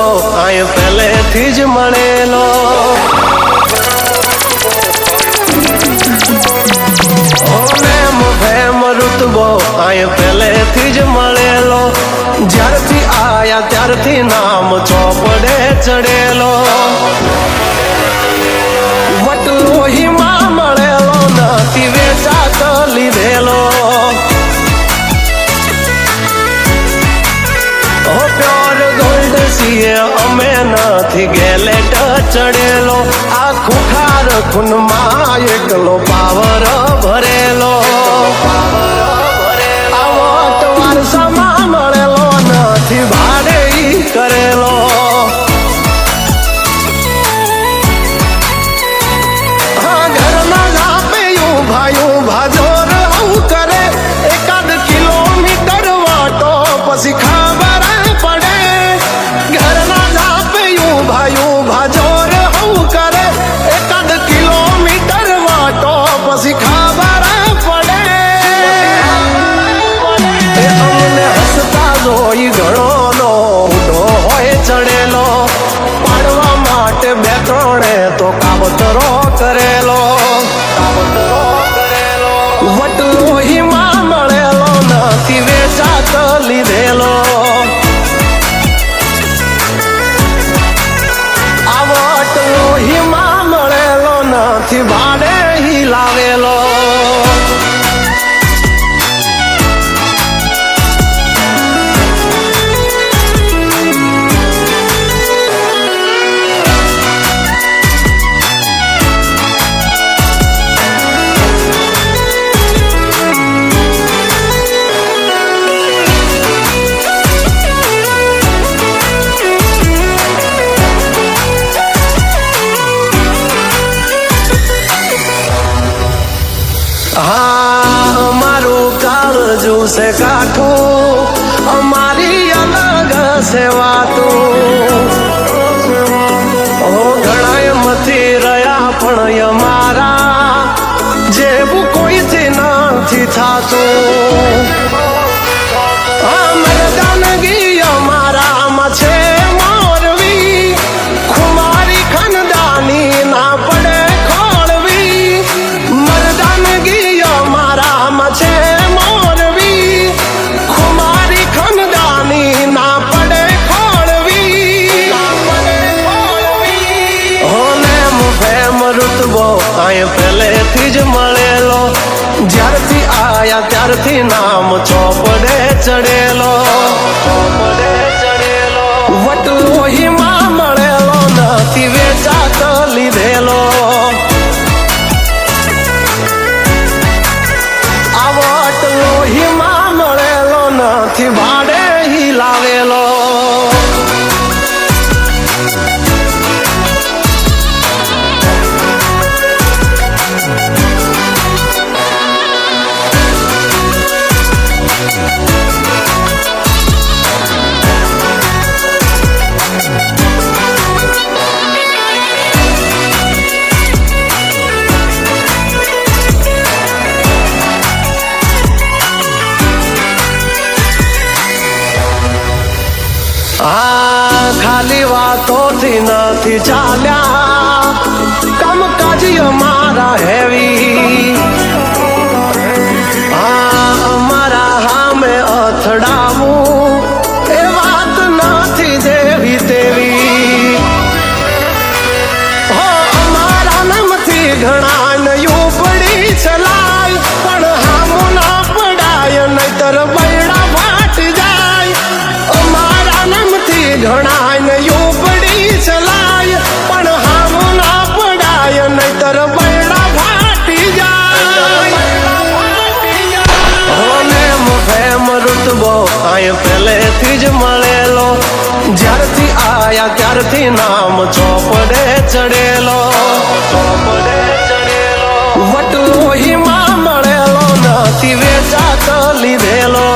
रुतबो आय પહેલેથી જ મળેલો ભેમ રૂતબો આય પહેલેથી જ મળેલો જ્યારથી આયા ત્યારથી નામ ચોપડે ચડેલો વટલોહીમાં મળેલો નથી વેચાત લીધેલો પ્યોર ગોલ્ડ સીએ અમે નથી ગેલેટ ચડેલો આ ખુખાર ખૂનમાં એકલો પાવર ભરેલો વારસામાં મળેલો નથી ભાડે કરેલો ઘરના જાપે ભાઈ ભાજોર આવું કરે એકાદ કિલોમીટર વાટો પછી ખબર પડે ઘરના જાપે ભાઈ ભાજોર આવું કરે એકાદ કિલોમીટર વાટો પછી ખબર જોઈ ઘણો ઉડો હોય ચડેલો પાડવા માટે બે ત્રણે તો કાવતરો કરેલો વટલોહીમાં મળેલો નથી વેચાત લીધેલો આ વટલોહીમાં મળેલો નથી ભાડે લાવેલો અમારું કાળજું છે કાઠું અમારી અલગ છે વાતું ઘણા મથી રહ્યા પણ અમારા જેવું કોઈથી નથી થતું મરદાનગી અમારામાં છે મોરવી ખુમારી ખાનદાની ના પડે છે મોરવી ખુમારી ખનદાની ના પડે ખોળવી હોને ભેમ રૂતબો આય પહેલેથી જ મળેલો જ્યારથી આયા ત્યારથી નામ ચોપડે ચડેલો વટલોહીમાં મળેલો નથી વેચાત લીધેલો લોહીમાં મળેલો નથી ભાડે લાવેલો ખાલી વાતોથી નથી ચાલ્યા કામકાજ અમારા હેવી અમારા હામે અથડાવું એ વાત નથી જેવી તેવી અમારા નામથી ઘણા નયું પડી ચલાય પણ હામો ના પડાય નહીતર બૈડા ફાટી જાય અમારા નામથી ઘણા નયું પડી ચલાય પણ હામો ના પડાય નહીતર બૈડા ફાટી જાય ભેમ રૂતબો આય પહેલેથી જ મળેલો જ્યારથી આયા ત્યારથી નામ ચોપડે ચડેલો વટલોહીમાં મળેલો નથી વેચાત લીધેલો